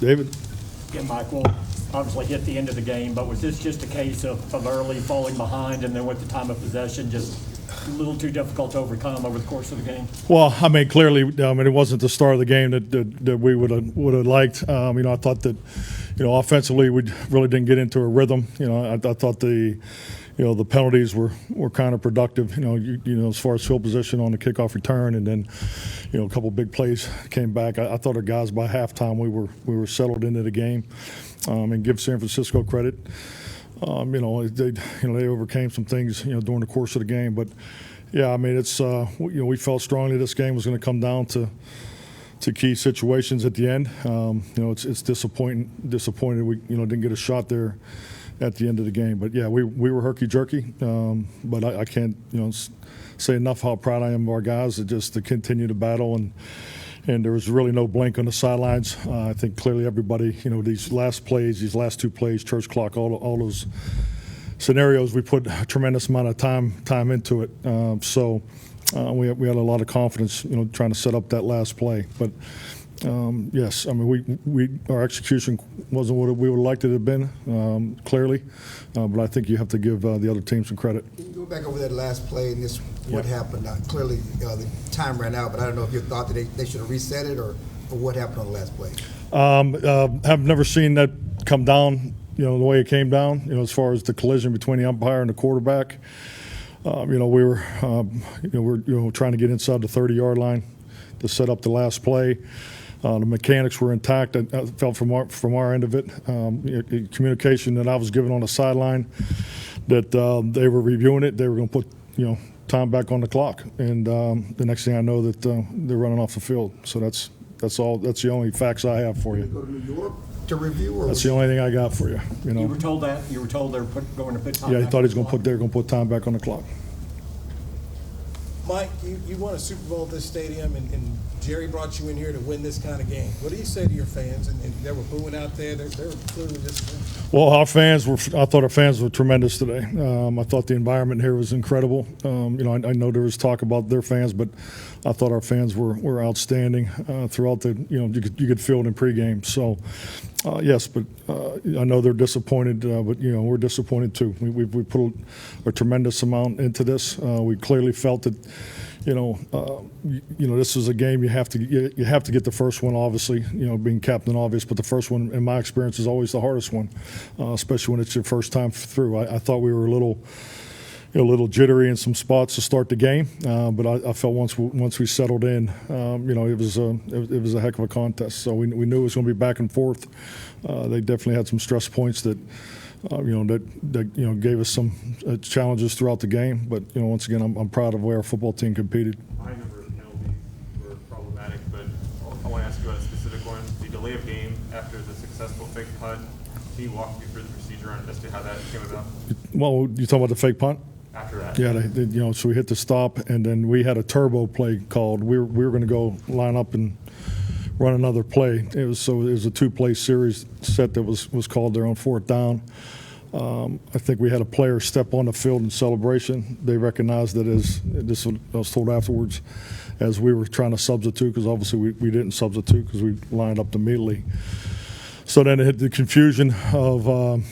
David? Yeah, Mike, we'll obviously hit the end of the game, but was this just a case of early falling behind and then with the time of possession just a little too difficult to overcome over the course of the game? Well, I mean, clearly, it wasn't the start of the game that we would have liked. I thought that, offensively, we really didn't get into a rhythm. I thought the penalties were kind of productive. As far as field position on the kickoff return, and then, a couple big plays came back. I thought our guys by halftime we were settled into the game, and give San Francisco credit. They overcame some things during the course of the game, but yeah, I mean it's we felt strongly this game was going to come down to key situations at the end. It's disappointing. We didn't get a shot there at the end of the game, but yeah, we were herky jerky. But I can't say enough how proud I am of our guys to continue to battle, and there was really no blink on the sidelines. I think clearly everybody, these last two plays, church clock, all those scenarios, we put a tremendous amount of time into it. We had a lot of confidence, trying to set up that last play. But yes, I mean our execution wasn't what we would have liked it to have been, clearly. But I think you have to give the other team some credit. Can you go back over that last play and what happened? Clearly, the time ran out, but I don't know if you thought that they should have reset it or what happened on the last play. Have never seen that come down, the way it came down. As far as the collision between the umpire and the quarterback. We were trying to get inside the 30-yard line to set up the last play. The mechanics were intact. I felt from our end of it, communication that I was given on the sideline that they were reviewing it. They were going to put time back on the clock, and the next thing I know that they're running off the field. So that's all. That's the only facts I have for you. Go to New York to review, or that's the only thing I got for you. You were told that. You were told they were going to put time. Yeah, he back thought on he was going to put time back on the clock. Mike, you won a Super Bowl at this stadium, and Jerry brought you in here to win this kind of game. What do you say to your fans? And they were booing out there. They were clearly disappointed. Well, I thought our fans were tremendous today. I thought the environment here was incredible. I know there was talk about their fans, but I thought our fans were outstanding throughout the. You could feel it in pregame. So, yes, but I know they're disappointed. But we're disappointed too. We put a tremendous amount into this. We clearly felt that. This is a game you have to get the first one, obviously, being captain obvious, but the first one, in my experience, is always the hardest one, especially when it's your first time through. I thought we were a little jittery in some spots to start the game, but I felt once we settled in, it was a heck of a contest. So we knew it was going to be back and forth. They definitely had some stress points that gave us some challenges throughout the game. But once again, I'm proud of where our football team competed. High number of penalties were problematic, but I want to ask you about a specific one: the delay of game after the successful fake punt. Can you walk me through the procedure as to how that came about? Well, you talking about the fake punt? After that, yeah, so we hit the stop, and then we had a turbo play called. We were going to go line up and run another play. It was a 2-play series set that was called there on fourth down. I think we had a player step on the field in celebration. They recognized that I was told afterwards, as we were trying to substitute, because obviously we didn't substitute because we lined up immediately. So then it hit the confusion of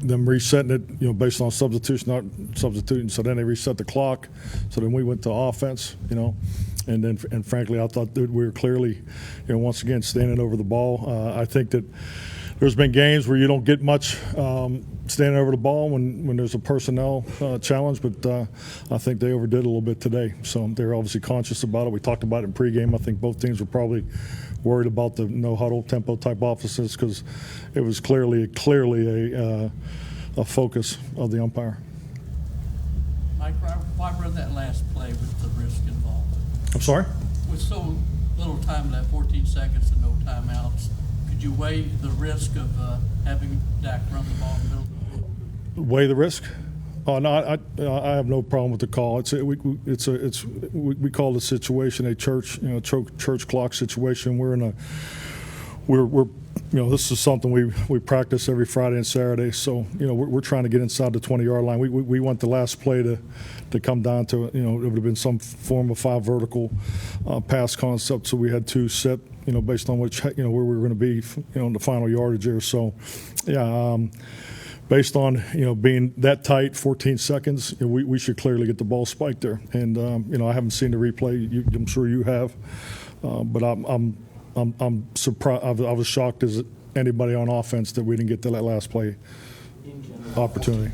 them resetting it, based on substitution, not substituting. So then they reset the clock. So then we went to offense, and frankly, I thought that we were clearly, once again, standing over the ball. I think that there's been games where you don't get much standing over the ball when there's a personnel challenge, but I think they overdid it a little bit today. So they're obviously conscious about it. We talked about it in pregame. I think both teams were probably worried about the no huddle tempo type offenses because it was clearly a focus of the umpire. Mike, why run that last play with the risk involved? I'm sorry? With so little time left, 14 seconds and no timeouts, could you weigh the risk of having Dak run the ball in the middle of the field? Weigh the risk? Oh no, I have no problem with the call. We call the situation a church clock situation. This is something we practice every Friday and Saturday. So we're trying to get inside the 20-yard line. We want the last play to come down to it would have been some form of 5 vertical pass concept. So we had 2 set based on which, where we were going to be, in the final yardage there. So, yeah, based on, being that tight, 14 seconds, we should clearly get the ball spiked there. And, I haven't seen the replay. I'm sure you have. But I'm surprised. I was shocked as anybody on offense that we didn't get to that last play opportunity.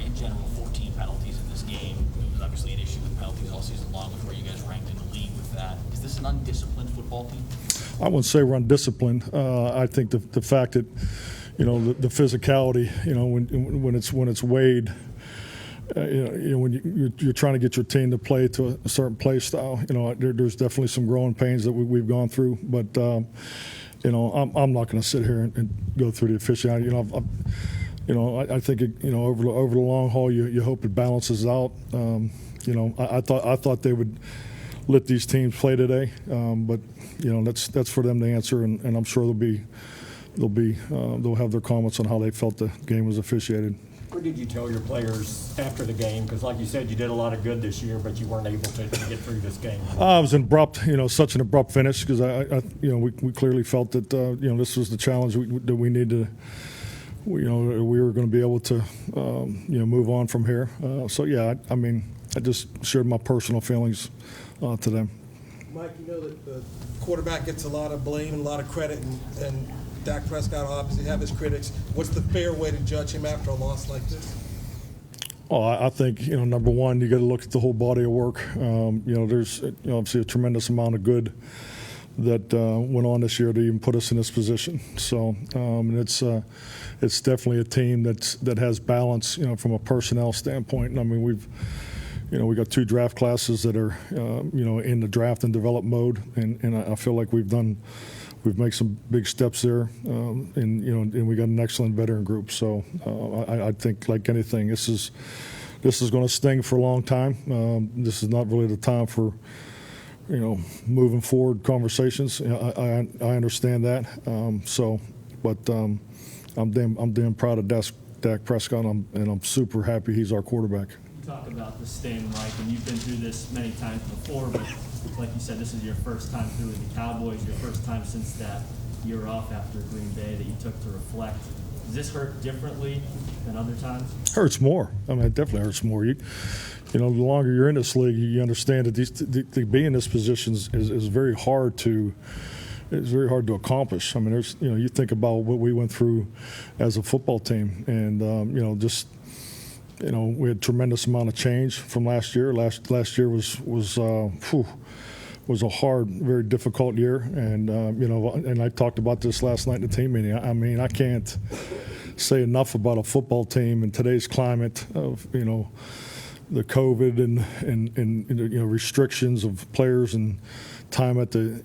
In general, 14 penalties in this game. It was obviously an issue with penalties all season long, with where you guys ranked in the league with that. Is this an undisciplined football team? I wouldn't say we're undisciplined. I think the fact that, the physicality, when it's weighed, when you're trying to get your team to play to a certain play style, there's definitely some growing pains that we've gone through. But I'm not going to sit here and go through the officiality. I think over the long haul, you hope it balances out. I thought they would let these teams play today, but that's for them to answer, and I'm sure they'll have their comments on how they felt the game was officiated. What did you tell your players after the game? Because like you said, you did a lot of good this year, but you weren't able to get through this game. It was abrupt, such an abrupt finish, because we clearly felt that this was the challenge that we needed to. We were going to be able to move on from here. So yeah, I just shared my personal feelings to them. Mike, that the quarterback gets a lot of blame and a lot of credit, and Dak Prescott will obviously have his critics. What's the fair way to judge him after a loss like this? Oh, I think, number one, you got to look at the whole body of work. There's obviously a tremendous amount of good that went on this year to even put us in this position. So and it's definitely a team that has balance, from a personnel standpoint. We got 2 draft classes that are, in the draft and develop mode, and I feel like we've made some big steps there, and we got an excellent veteran group. So I think, like anything, this is going to sting for a long time. This is not really the time for moving forward conversations. I understand that. But I'm damn proud of Dak Prescott, and I'm super happy he's our quarterback. Talk about the sting, Mike, and you've been through this many times before, but like you said, this is your first time through with the Cowboys, your first time since that year off after Green Bay that you took to reflect. Does this hurt differently than other times? Hurts more. It definitely hurts more. The longer you're in this league, you understand that to be in this position is very hard to. It's very hard to accomplish. There's you think about what we went through as a football team, and we had a tremendous amount of change from last year. Last year was a hard, very difficult year, and and I talked about this last night in the team meeting. I can't say enough about a football team in today's climate of the COVID and restrictions of players and time at the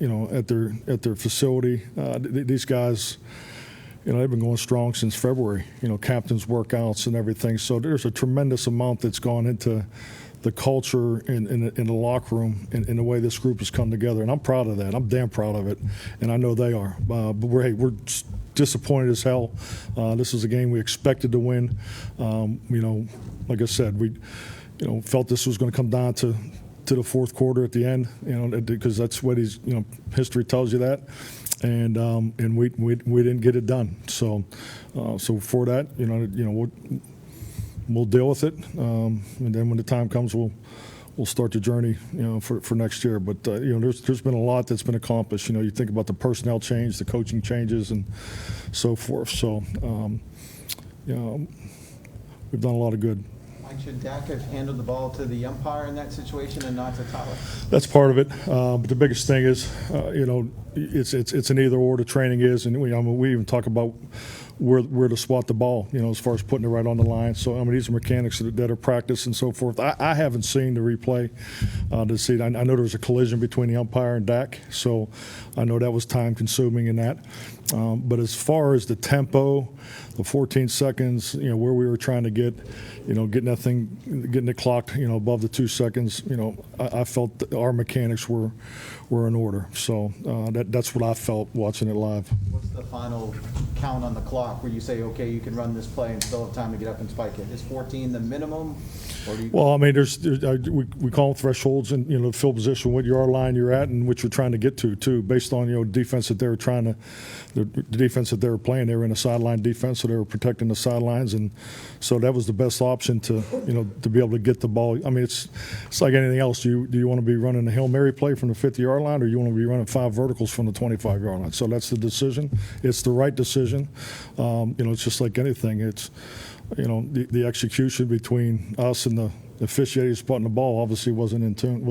at their facility. These guys. They've been going strong since February, captains' workouts and everything. So there's a tremendous amount that's gone into the culture in the locker room and the way this group has come together. And I'm proud of that. I'm damn proud of it. And I know they are. But we're disappointed as hell. This is a game we expected to win. Like I said, we felt this was going to come down to the fourth quarter at the end, because that's what history tells you that. And we didn't get it done. So for that, we'll deal with it. And then when the time comes, we'll start the journey, for next year. But there's been a lot that's been accomplished. You think about the personnel change, the coaching changes, and so forth. So we've done a lot of good. Should Dak have handled the ball to the umpire in that situation and not to Tyler? That's part of it. But the biggest thing is, it's an either or. The training is, and we even talk about where to swat the ball, as far as putting it right on the line. So these are mechanics that are practiced and so forth. I haven't seen the replay to see. I know there was a collision between the umpire and Dak, so I know that was time consuming in that. But as far as the tempo, the 14 seconds, where we were trying to getting it clocked, above the 2 seconds, I felt that our mechanics were in order. So that's what I felt watching it live. What's the final count on the clock where you say, okay, you can run this play and still have time to get up and spike it? Is 14 the minimum? Or do you? Well, I mean, we call them thresholds and, the field position, what yard line you're at and what you're trying to get to, too, based on, defense that they were the defense that they were playing. They were in a sideline defense, so they were protecting the sidelines. And so that was the best option to be able to get the ball. I mean, it's like anything else. Do you want to be running a Hail Mary play from the 50-yard line, or you want to be running 5 verticals from the 25-yard line? So that's the decision. It's the right decision. It's just like anything. It's, the execution between us and the officiating spotting the ball obviously wasn't in tune.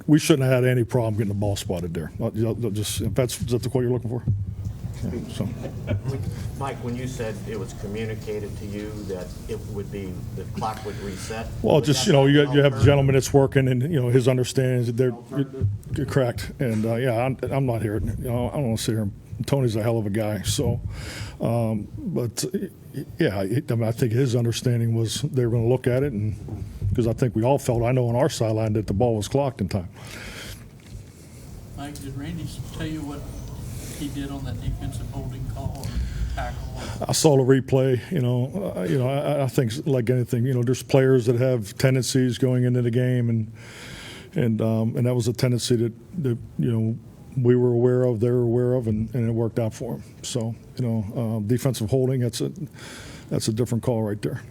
We shouldn't have had any problem getting the ball spotted there. Just if that's is that the quote you're looking for? Yeah, so. Mike, when you said it was communicated to you that it would be the clock would reset. Well, just you have a gentleman that's working, and his understanding is that you're correct. And I'm not here. I don't want to sit here. Tony's a hell of a guy. So, but yeah, I think his understanding was they were going to look at it, and because I think we all felt, I know on our sideline, that the ball was clocked in time. Mike, did Randy tell you what he did on that defensive holding call or tackle? I saw the replay. I think like anything, there's players that have tendencies going into the game, and that was a tendency that we were aware of, they were aware of, and it worked out for them. So defensive holding, that's a different call right there.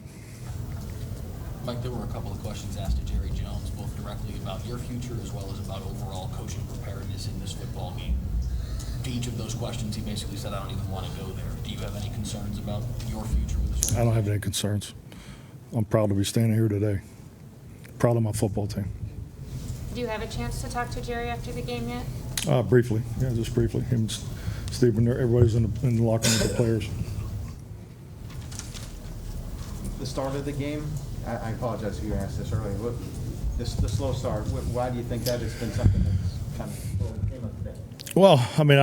Mike, there were a couple of questions asked to Jerry Jones, both directly about your future as well as about overall coaching preparedness in this football game. To each of those questions, he basically said, I don't even want to go there. Do you have any concerns about your future with this organization? I don't have any concerns. I'm proud to be standing here today. Proud of my football team. Did you have a chance to talk to Jerry after the game yet? Briefly, just briefly. Him and Steve, and everybody's in the locker room with the players. The start of the game, I apologize if you asked this earlier. The slow start, why do you think that has been something that's kind of came up today? Well, I mean,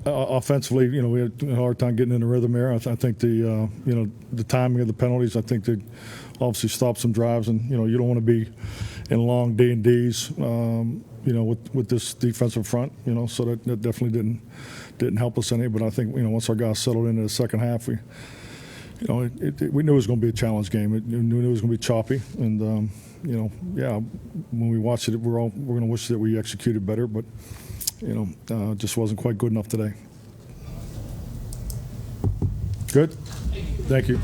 offensively, we had a hard time getting in the rhythm there. I think the timing of the penalties, I think they obviously stopped some drives, and you don't want to be in long D&Ds, with this defensive front, so that definitely didn't help us any. But I think once our guys settled into the second half, we knew it was going to be a challenge game. We knew it was going to be choppy, and when we watched it, we're going to wish that we executed better, but just wasn't quite good enough today. Good? Thank you.